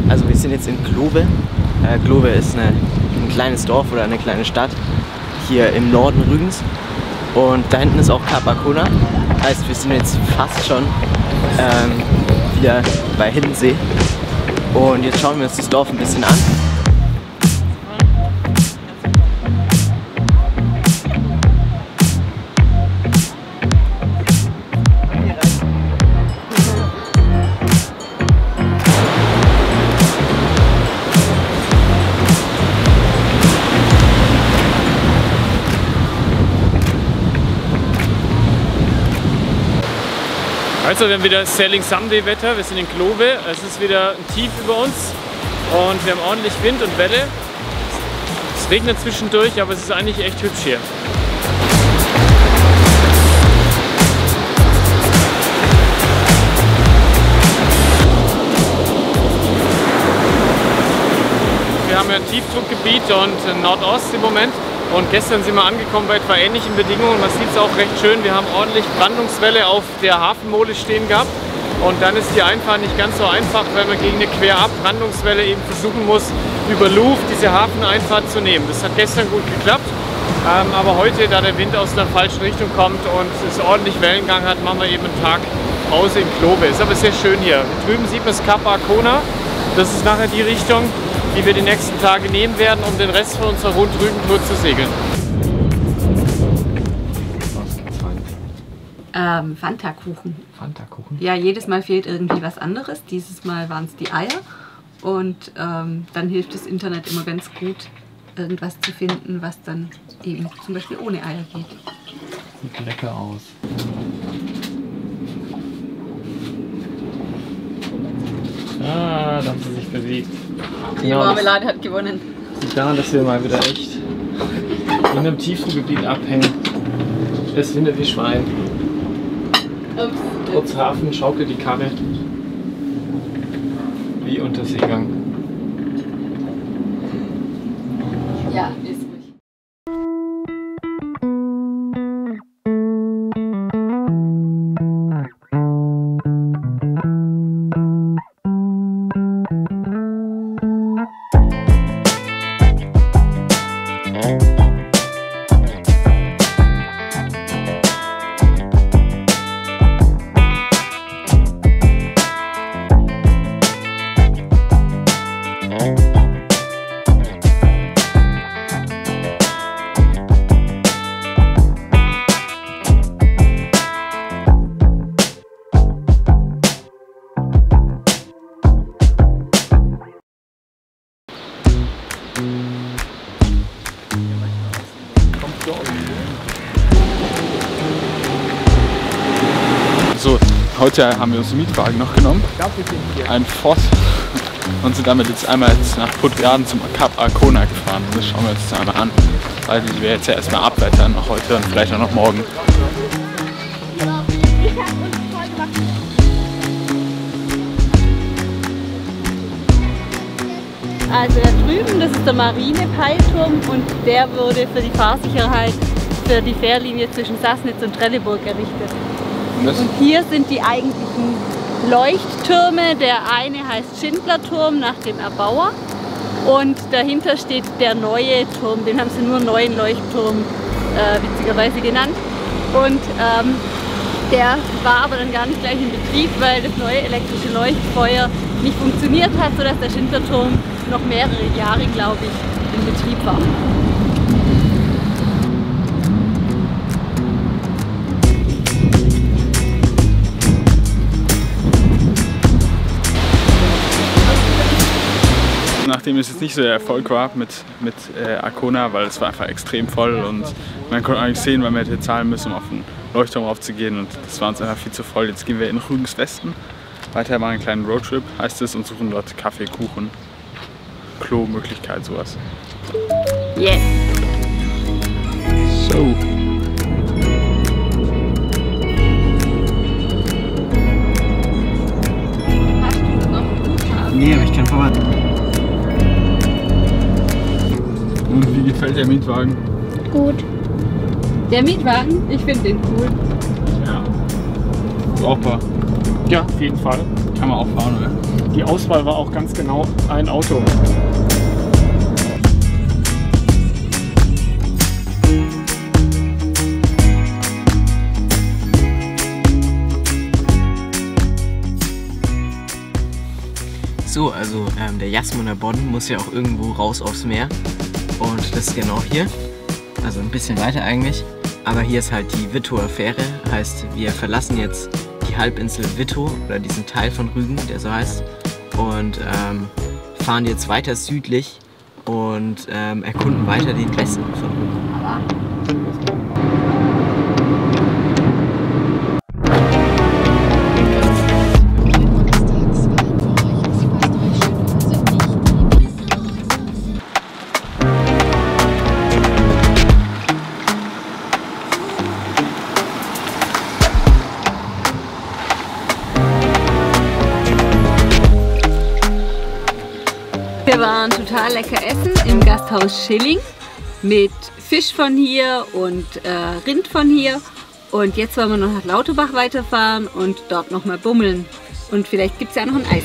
Also wir sind jetzt in Glove. Glove ist ein kleines Dorf oder eine kleine Stadt hier im Norden Rügens. Und da hinten ist auch Kap Arkona. Heißt, wir sind jetzt fast schon wieder bei Hiddensee. Und jetzt schauen wir uns das Dorf ein bisschen an. Also wir haben wieder Sailing Sunday Wetter, wir sind in Glove, es ist wieder ein Tief über uns und wir haben ordentlich Wind und Welle. Es regnet zwischendurch, aber es ist eigentlich echt hübsch hier. Wir haben ja ein Tiefdruckgebiet und Nordost im Moment. Und gestern sind wir angekommen bei etwa ähnlichen Bedingungen. Man sieht es auch recht schön. Wir haben ordentlich Brandungswelle auf der Hafenmole stehen gehabt. Und dann ist die Einfahrt nicht ganz so einfach, weil man gegen eine Querab-Brandungswelle eben versuchen muss, über Luft diese Hafeneinfahrt zu nehmen. Das hat gestern gut geklappt. Aber heute, da der Wind aus der falschen Richtung kommt und es ordentlich Wellengang hat, machen wir eben einen Tag Pause in Glove. Ist aber sehr schön hier. Drüben sieht man das Kap Arkona. Das ist nachher die Richtung, die wir die nächsten Tage nehmen werden, um den Rest von unserer Rundrügentour zu segeln. Was gibt's heute? Fanta-Kuchen. Fanta-Kuchen? Ja, jedes Mal fehlt irgendwie was anderes. Dieses Mal waren es die Eier. Und dann hilft das Internet immer ganz gut, irgendwas zu finden, was dann eben zum Beispiel ohne Eier geht. Sieht lecker aus. Ah, da haben sie sich bewegt. Die Marmelade hat gewonnen. Liegt daran, dass wir mal wieder echt in einem Tiefdruckgebiet abhängen. Es windet wie Schwein. Ups. Trotz Hafen schaukelt die Karre wie unter Seegang. Ja, ist ruhig. So, heute haben wir uns einen Mietwagen noch genommen, ein Ford, und sind damit jetzt einmal nach Puttgarden zum Kap Arkona gefahren. Das schauen wir uns jetzt einmal an, weil wir jetzt ja erstmal abwettern, noch heute und vielleicht auch noch morgen. Also da drüben, das ist der Marinepeilturm und der wurde für die Fahrsicherheit für die Fährlinie zwischen Sassnitz und Trelleborg errichtet. Und hier sind die eigentlichen Leuchttürme. Der eine heißt Schindlerturm nach dem Erbauer und dahinter steht der neue Turm, den haben sie nur neuen Leuchtturm witzigerweise genannt. Und der war aber dann gar nicht gleich in Betrieb, weil das neue elektrische Leuchtfeuer nicht funktioniert hat, sodass der Schindlerturm noch mehrere Jahre, glaube ich, in Betrieb war. Nachdem es jetzt nicht so der Erfolg war mit Arkona, weil es war einfach extrem voll und man konnte eigentlich sehen, weil wir hätte zahlen müssen, um auf den Leuchtturm raufzugehen, und das war uns einfach viel zu voll. Jetzt gehen wir in Rügens Westen, weiter machen einen kleinen Roadtrip, heißt es, und suchen dort Kaffee, Kuchen, Klo-Möglichkeit, sowas. Yes! So. Nee, aber ich kann verwarten. Und wie gefällt der Mietwagen? Gut. Der Mietwagen, ich finde den cool. Ja. Brauchbar. Ja, auf jeden Fall. Kann man auch fahren, oder? die Auswahl war auch ganz genau ein Auto. So, also der Jasmunder Bodden muss ja auch irgendwo raus aufs Meer und das ist genau hier, also ein bisschen weiter eigentlich, aber hier ist halt die Wittower Fähre, heißt wir verlassen jetzt die Halbinsel Wittow oder diesen Teil von Rügen, der so heißt, und fahren jetzt weiter südlich und erkunden weiter den Westen von Rügen. Wir waren total lecker essen im Gasthaus Schilling mit Fisch von hier und Rind von hier. Und jetzt wollen wir noch nach Lauterbach weiterfahren und dort noch mal bummeln. Und vielleicht gibt es ja noch ein Eis.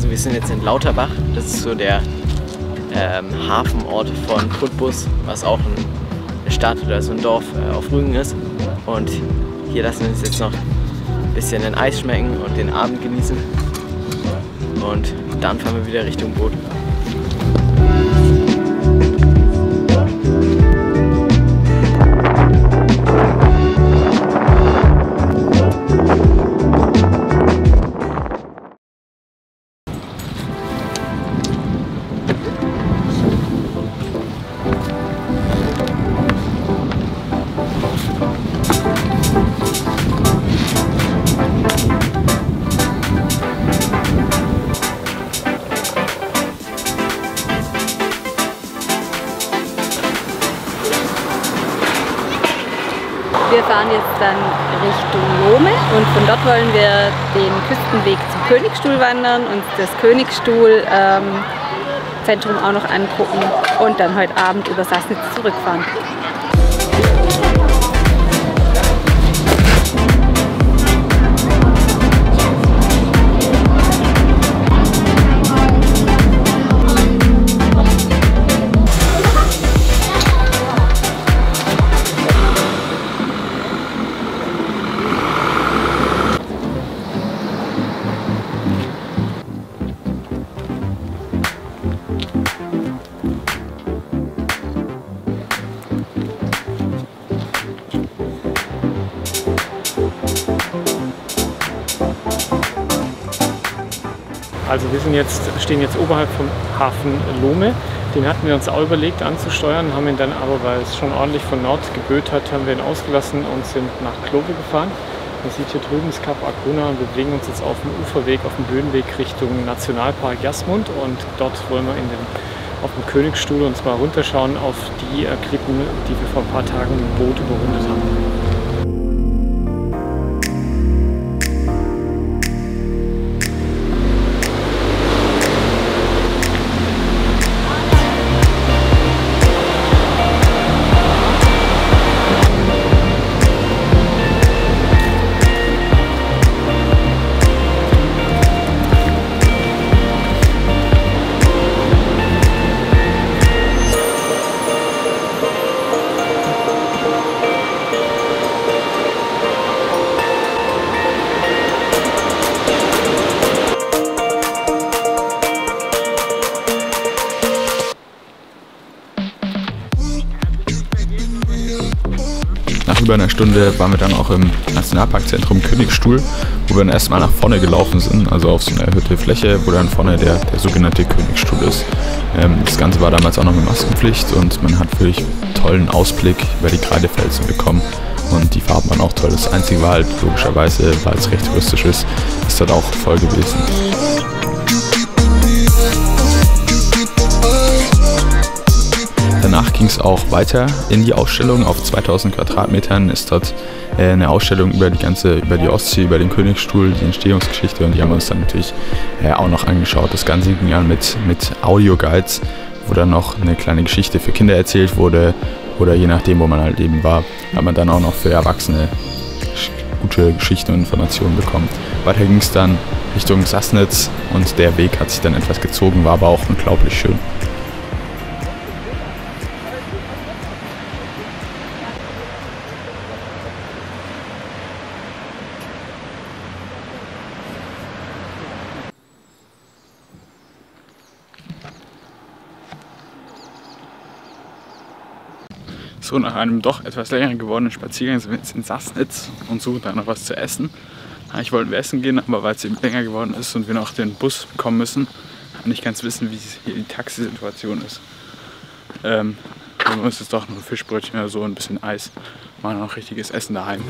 Wir sind jetzt in Lauterbach, das ist so der Hafenort von Cottbus, was auch eine Stadt oder so ein Dorf auf Rügen ist. Und hier lassen wir uns jetzt noch ein bisschen ein Eis schmecken und den Abend genießen. Und dann fahren wir wieder Richtung Boot. Wir fahren jetzt dann Richtung Lohme und von dort wollen wir den Küstenweg zum Königstuhl wandern und das Königstuhl-Zentrum auch noch angucken und dann heute Abend über Sassnitz zurückfahren. Also wir stehen jetzt oberhalb vom Hafen Lohme. Den hatten wir uns auch überlegt anzusteuern, haben ihn dann aber, weil es schon ordentlich von Nord geböet hat, haben wir ihn ausgelassen und sind nach Klove gefahren. Man sieht hier drüben das Kap Arkona und wir bewegen uns jetzt auf dem Uferweg, auf dem Böenweg Richtung Nationalpark Jasmund und dort wollen wir auf dem Königstuhl uns mal runterschauen auf die Klippen, die wir vor ein paar Tagen mit dem Boot überrundet haben. Nach über einer Stunde waren wir dann auch im Nationalparkzentrum Königstuhl, wo wir dann erstmal nach vorne gelaufen sind, also auf so eine erhöhte Fläche, wo dann vorne der sogenannte Königstuhl ist. Das Ganze war damals auch noch mit Maskenpflicht und man hat wirklich tollen Ausblick über die Kreidefelsen bekommen und die Farben waren auch toll. Das Einzige war halt logischerweise, weil es recht touristisch ist dort auch voll gewesen. danach ging es auch weiter in die Ausstellung. Auf 2000 Quadratmetern ist dort eine Ausstellung über die Ostsee, über den Königsstuhl, die Entstehungsgeschichte, und die haben wir uns dann natürlich auch noch angeschaut. Das Ganze ging dann mit Audioguides, wo dann noch eine kleine Geschichte für Kinder erzählt wurde, oder je nachdem, wo man halt eben war, hat man dann auch noch für Erwachsene gute Geschichten und Informationen bekommen. Weiter ging es dann Richtung Sassnitz und der Weg hat sich dann etwas gezogen, war aber auch unglaublich schön. So, nach einem doch etwas länger gewordenen Spaziergang sind wir jetzt in Sassnitz und suchen da noch was zu essen. Eigentlich wollten wir essen gehen, aber weil es eben länger geworden ist und wir noch den Bus bekommen müssen, und nicht ganz wissen, wie hier die Taxisituation ist, holen wir uns jetzt doch noch ein Fischbrötchen oder so, ein bisschen Eis, machen noch richtiges Essen daheim.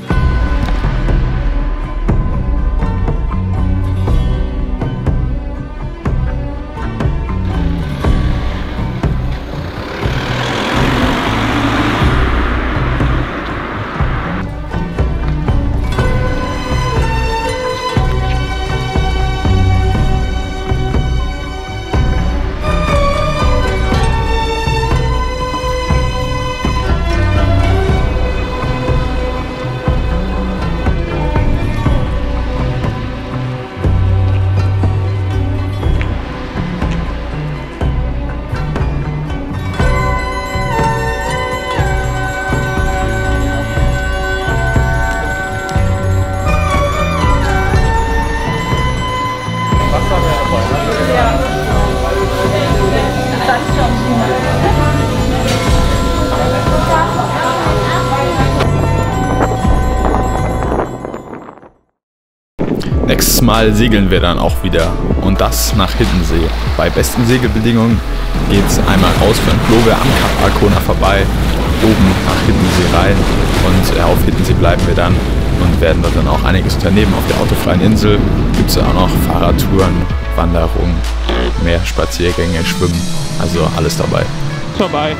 Nächstes Mal segeln wir dann auch wieder, und das nach Hiddensee. Bei besten Segelbedingungen geht es einmal raus von Glove am Kap Arkona vorbei, oben nach Hiddensee rein, und auf Hiddensee bleiben wir dann und werden dort dann auch einiges unternehmen. Auf der autofreien Insel gibt es auch noch Fahrradtouren, Wanderungen, Meerspaziergänge, Schwimmen, also alles dabei. Vorbei.